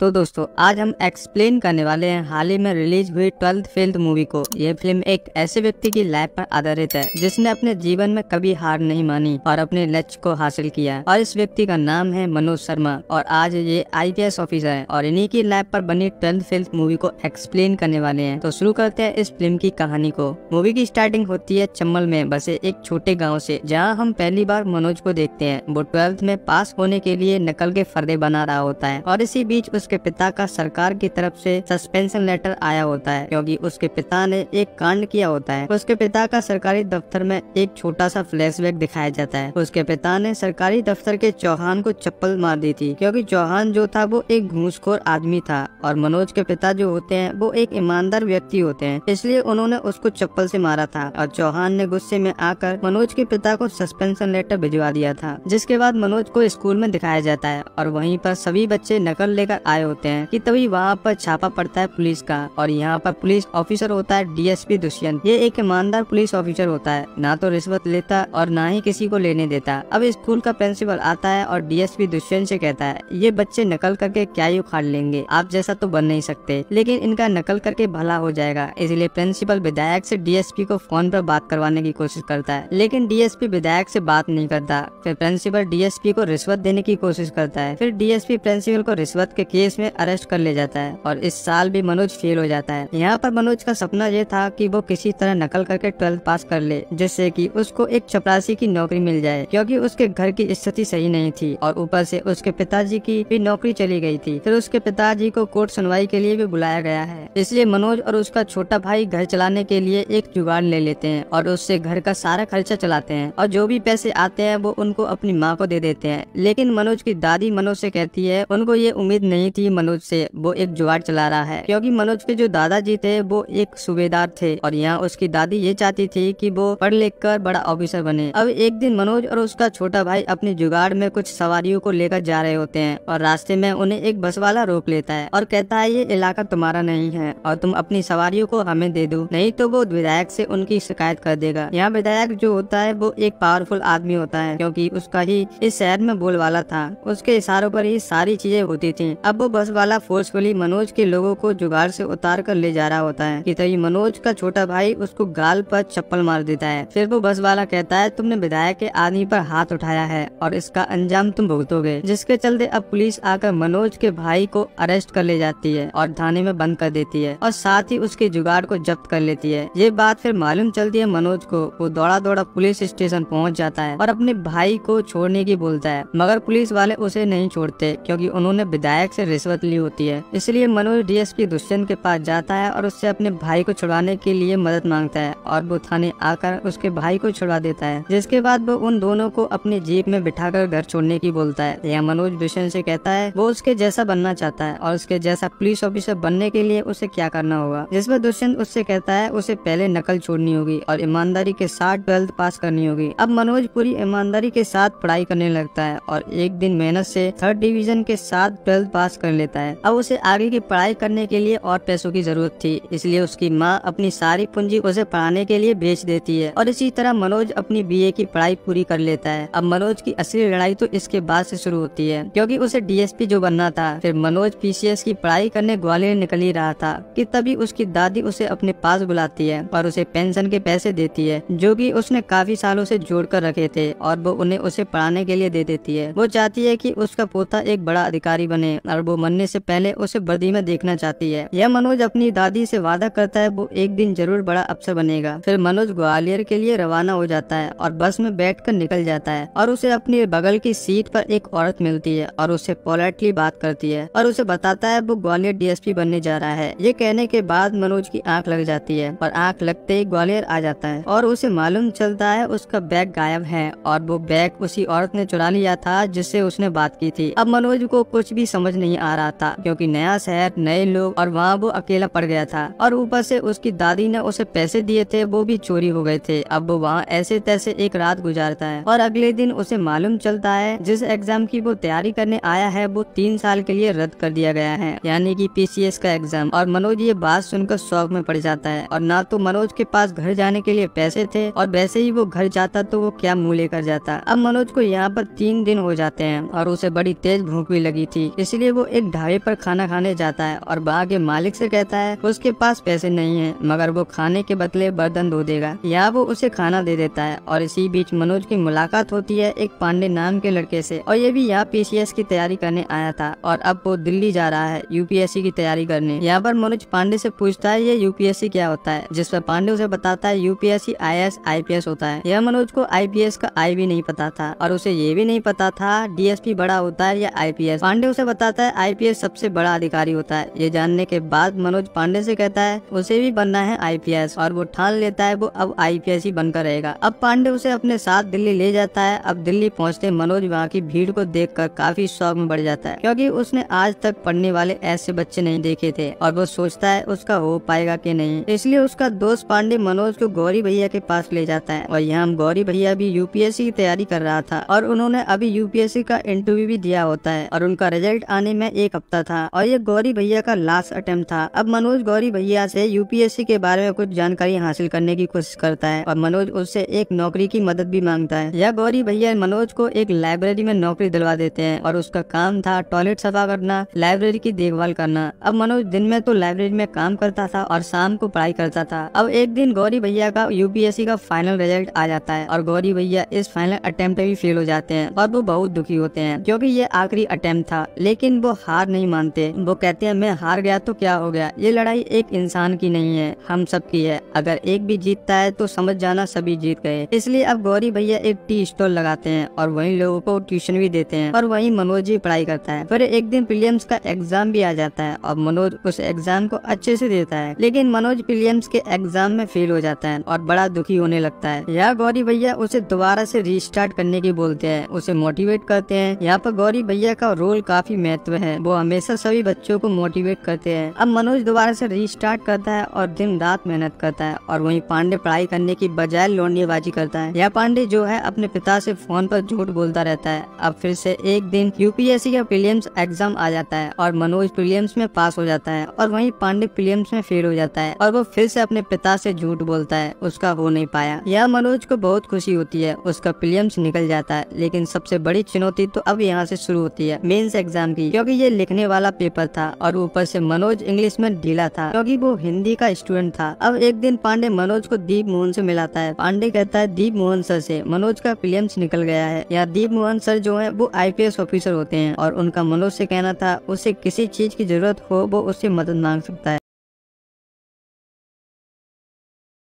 तो दोस्तों आज हम एक्सप्लेन करने वाले हैं हाल ही में रिलीज हुई 12th फेल मूवी को। यह फिल्म एक ऐसे व्यक्ति की लाइफ पर आधारित है जिसने अपने जीवन में कभी हार नहीं मानी और अपने लक्ष्य को हासिल किया। और इस व्यक्ति का नाम है मनोज शर्मा और आज ये IPS ऑफिसर है और इन्हीं की लाइफ पर बनी 12th फेल मूवी को एक्सप्लेन करने वाले हैं। तो शुरू करते हैं इस फिल्म की कहानी को। मूवी की स्टार्टिंग होती है चम्बल में बसे एक छोटे गाँव से, जहाँ हम पहली बार मनोज को देखते हैं। वो 12th में पास होने के लिए नकल के फर्दे बना रहा होता है और इसी बीच उसके पिता का सरकार की तरफ से सस्पेंशन लेटर आया होता है क्योंकि उसके पिता ने एक कांड किया होता है। उसके पिता का सरकारी दफ्तर में एक छोटा सा फ्लैशबैक दिखाया जाता है। उसके पिता ने सरकारी दफ्तर के चौहान को चप्पल मार दी थी क्योंकि चौहान जो था वो एक घूसखोर आदमी था और मनोज के पिता जो होते हैं वो एक ईमानदार व्यक्ति होते हैं, इसलिए उन्होंने उसको चप्पल से मारा था। और चौहान ने गुस्से में आकर मनोज के पिता को सस्पेंशन लेटर भिजवा दिया था। जिसके बाद मनोज को स्कूल में दिखाया जाता है और वहीं पर सभी बच्चे नकल लेकर आए होते हैं कि तभी वहाँ पर छापा पड़ता है पुलिस का और यहाँ पर पुलिस ऑफिसर होता है DSP दुष्यंत। ये एक ईमानदार पुलिस ऑफिसर होता है, ना तो रिश्वत लेता और ना ही किसी को लेने देता। अब स्कूल का प्रिंसिपल आता है और DSP दुष्यंत से कहता है ये बच्चे नकल करके क्या ही उखाड़ लेंगे, आप जैसा तो बन नहीं सकते, लेकिन इनका नकल करके भला हो जाएगा। इसलिए प्रिंसिपल विधायक से DSP को फोन पर बात करवाने की कोशिश करता है, लेकिन DSP विधायक से बात नहीं करता। फिर प्रिंसिपल DSP को रिश्वत देने की कोशिश करता है। फिर DSP प्रिंसिपल को रिश्वत के केस में अरेस्ट कर ले जाता है और इस साल भी मनोज फेल हो जाता है। यहाँ पर मनोज का सपना ये था कि वो किसी तरह नकल करके 12th पास कर ले, जिससे कि उसको एक चपरासी की नौकरी मिल जाए क्योंकि उसके घर की स्थिति सही नहीं थी और ऊपर से उसके पिताजी की भी नौकरी चली गई थी। फिर उसके पिताजी को कोर्ट सुनवाई के लिए भी बुलाया गया है, इसलिए मनोज और उसका छोटा भाई घर चलाने के लिए एक जुगाड़ ले लेते हैं और उससे घर का सारा खर्चा चलाते हैं और जो भी पैसे आते हैं वो उनको अपनी माँ को दे देते हैं। लेकिन मनोज की दादी मनोज से कहती है उनको ये उम्मीद नहीं थी मनोज से वो एक जुगाड़ चला रहा है, क्योंकि मनोज के जो दादाजी थे वो एक सूबेदार थे और यहाँ उसकी दादी ये चाहती थी कि वो पढ़ लिख कर बड़ा ऑफिसर बने। अब एक दिन मनोज और उसका छोटा भाई अपने जुगाड़ में कुछ सवारियों को लेकर जा रहे होते हैं और रास्ते में उन्हें एक बस वाला रोक लेता है और कहता है ये इलाका तुम्हारा नहीं है और तुम अपनी सवारियों को हमें दे दो, नहीं तो वो विधायक से उनकी शिकायत कर देगा। यहाँ विधायक जो होता है वो एक पावरफुल आदमी होता है क्योंकि उसका ही इस शहर में बोलबाला था, उसके इशारों पर ही सारी चीजें होती थी। अब वो बस वाला फोर्सफुली मनोज के लोगों को जुगाड़ से उतार कर ले जा रहा होता है कि तभी मनोज का छोटा भाई उसको गाल पर चप्पल मार देता है। फिर वो बस वाला कहता है तुमने विधायक के आदमी पर हाथ उठाया है और इसका अंजाम तुम भुगतोगे, जिसके चलते अब पुलिस आकर मनोज के भाई को अरेस्ट कर ले जाती है और थाने में बंद कर देती है और साथ ही उसके जुगाड़ को जब्त कर लेती है। ये बात फिर मालूम चलती है मनोज को। वो दौड़ा दौड़ा पुलिस स्टेशन पहुंच जाता है और अपने भाई को छोड़ने की बोलता है, मगर पुलिस वाले उसे नहीं छोड़ते क्योंकि उन्होंने विधायक से रिश्वत ली होती है। इसलिए मनोज DSP दुष्यंत के पास जाता है और उससे अपने भाई को छुड़वाने के लिए मदद मांगता है और वो थाने आकर उसके भाई को छुड़वा देता है। जिसके बाद वो उन दोनों को अपनी जीप में बिठाकर घर छोड़ने की बोलता है। यह मनोज दुष्यंत से कहता है वो उसके जैसा बनना चाहता है और उसके जैसा पुलिस ऑफिसर बनने के लिए उसे क्या करना होगा। जिसमें दुष्यंत उससे कहता है उसे पहले नकल छोड़नी होगी और ईमानदारी के साथ 12th पास करनी होगी। अब मनोज पूरी ईमानदारी के साथ पढ़ाई करने लगता है और एक दिन मेहनत से 3rd डिवीजन के साथ 12th पास कर लेता है। अब उसे आगे की पढ़ाई करने के लिए और पैसों की जरूरत थी, इसलिए उसकी माँ अपनी सारी पूंजी उसे पढ़ाने के लिए बेच देती है और इसी तरह मनोज अपनी BA की पढ़ाई पूरी कर लेता है। अब मनोज की असली लड़ाई तो इसके बाद से शुरू होती है क्योंकि उसे DSP जो बनना था। फिर मनोज PCS की पढ़ाई करने ग्वालियर निकल ही रहा था कि तभी उसकी दादी उसे अपने पास बुलाती है और उसे पेंशन के पैसे देती है जो कि उसने काफी सालों से जोड़ कर रखे थे और वो उन्हें उसे पढ़ाने के लिए दे देती है। वो चाहती है कि उसका पोता एक बड़ा अधिकारी बने और वो मरने से पहले उसे वर्दी में देखना चाहती है। यह मनोज अपनी दादी से वादा करता है वो एक दिन जरूर बड़ा अफसर बनेगा। फिर मनोज ग्वालियर के लिए रवाना हो जाता है और बस में बैठकर निकल जाता है और उसे अपनी बगल की सीट पर एक औरत मिलती है और उससे पोलाइटली बात करती है और उसे बताता है वो ग्वालियर DSP बनने जा रहा है। ये कहने के बाद मनोज की आंख लग जाती है और आंख लगते ही ग्वालियर आ जाता है और उसे मालूम चलता है उसका बैग गायब है और वो बैग उसी औरत ने चुरा लिया था जिससे उसने बात की थी। अब मनोज को कुछ भी समझ नहीं आ रहा था क्योंकि नया शहर, नए लोग और वहाँ वो अकेला पड़ गया था और ऊपर से उसकी दादी ने उसे पैसे दिए थे वो भी चोरी हो गए थे। अब वो वहाँ ऐसे तैसे एक रात गुजारता है और अगले दिन उसे मालूम चलता है जिस एग्जाम की वो तैयारी करने आया है वो 3 साल के लिए रद्द कर दिया गया है, यानी कि PCS का एग्जाम। और मनोज ये बात सुनकर शौक में पड़ जाता है और ना तो मनोज के पास घर जाने के लिए पैसे थे और वैसे ही वो घर जाता तो वो क्या मुँह लेकर जाता। अब मनोज को यहाँ पर 3 दिन हो जाते हैं और उसे बड़ी तेज भूख भी लगी थी, इसलिए वो वो एक ढाबे पर खाना खाने जाता है और वहाँ के मालिक से कहता है उसके पास पैसे नहीं है, मगर वो खाने के बदले बर्तन धो देगा। यहाँ वो उसे खाना दे देता है और इसी बीच मनोज की मुलाकात होती है एक पांडे नाम के लड़के से, और ये भी यहाँ पीसीएस की तैयारी करने आया था और अब वो दिल्ली जा रहा है यूपीएससी की तैयारी करने। यहाँ पर मनोज पांडे से पूछता है ये यूपीएससी क्या होता है, जिस पर पांडे उसे बताता है यूपीएससी आईएएस आईपीएस होता है। यह मनोज को आईपीएस का आई भी नहीं पता था और उसे ये भी नहीं पता था डीएसपी बड़ा होता है या आईपीएस। पांडे उसे बताता है आईपीएस सबसे बड़ा अधिकारी होता है। ये जानने के बाद मनोज पांडे से कहता है उसे भी बनना है आईपीएस और वो ठान लेता है वो अब आईपीएस ही बनकर रहेगा। अब पांडे उसे अपने साथ दिल्ली ले जाता है। अब दिल्ली पहुंचते मनोज वहाँ की भीड़ को देखकर काफी शौक में बढ़ जाता है, क्योंकि उसने आज तक पढ़ने वाले ऐसे बच्चे नहीं देखे थे और वो सोचता है उसका हो पाएगा कि नहीं। इसलिए उसका दोस्त पांडे मनोज को गौरी भैया के पास ले जाता है और यहाँ गौरी भैया भी यूपीएससी की तैयारी कर रहा था और उन्होंने अभी यूपीएससी का इंटरव्यू भी दिया होता है और उनका रिजल्ट आने में एक हफ्ता था और ये गौरी भैया का लास्ट अटेम्प्ट था। अब मनोज गौरी भैया से यूपीएससी के बारे में कुछ जानकारी हासिल करने की कोशिश करता है और मनोज उससे एक नौकरी की मदद भी मांगता है। यह गौरी भैया मनोज को एक लाइब्रेरी में नौकरी दिलवा देते हैं और उसका काम था टॉयलेट सफा करना, लाइब्रेरी की देखभाल करना। अब मनोज दिन में तो लाइब्रेरी में काम करता था और शाम को पढ़ाई करता था। अब एक दिन गौरी भैया का यूपीएससी का फाइनल रिजल्ट आ जाता है और गौरी भैया इस फाइनल अटेम्प्ट में भी फेल हो जाते हैं और वो बहुत दुखी होते हैं क्योंकि ये आखिरी अटेम्प्ट था। लेकिन वो हार नहीं मानते। वो कहते हैं मैं हार गया तो क्या हो गया, ये लड़ाई एक इंसान की नहीं है, हम सब की है। अगर एक भी जीतता है तो समझ जाना सभी जीत गए। इसलिए अब गौरी भैया एक टी स्टॉल लगाते हैं और वहीं लोगों को ट्यूशन भी देते हैं और वहीं मनोज भी पढ़ाई करता है। फिर एक दिन प्रीलिम्स का एग्जाम भी आ जाता है और मनोज उस एग्जाम को अच्छे से देता है, लेकिन मनोज प्रीलिम्स के एग्जाम में फेल हो जाता है और बड़ा दुखी होने लगता है। यह गौरी भैया उसे दोबारा से रीस्टार्ट करने की बोलते हैं, उसे मोटिवेट करते हैं। यहाँ पर गौरी भैया का रोल काफी महत्व है, वो हमेशा सभी बच्चों को मोटिवेट करते हैं। अब मनोज दोबारा से रीस्टार्ट करता है और दिन रात मेहनत करता है और वहीं पांडे पढ़ाई करने की बजाय लौंडेबाजी करता है। यह पांडे जो है अपने पिता से फोन पर झूठ बोलता रहता है। अब फिर से एक दिन यूपीएससी का प्रीलिम्स एग्जाम आ जाता है और मनोज प्रीलिम्स में पास हो जाता है और वहीं पांडे प्रीलिम्स में फेल हो जाता है और वो फिर से अपने पिता से झूठ बोलता है, उसका हो नहीं पाया। यह मनोज को बहुत खुशी होती है, उसका प्रीलिम्स निकल जाता है। लेकिन सबसे बड़ी चुनौती तो अब यहाँ से शुरू होती है मेंस एग्जाम की, क्योंकि ये लिखने वाला पेपर था और ऊपर से मनोज इंग्लिश में ढीला था क्योंकि वो हिंदी का स्टूडेंट था। अब एक दिन पांडे मनोज को दीप मोहन से मिलाता है। पांडे कहता है दीप मोहन सर से मनोज का प्रीलिम्स निकल गया है। या दीप मोहन सर जो है वो आईपीएस ऑफिसर होते हैं और उनका मनोज से कहना था उसे किसी चीज की जरूरत हो वो उससे मदद मांग सकता है।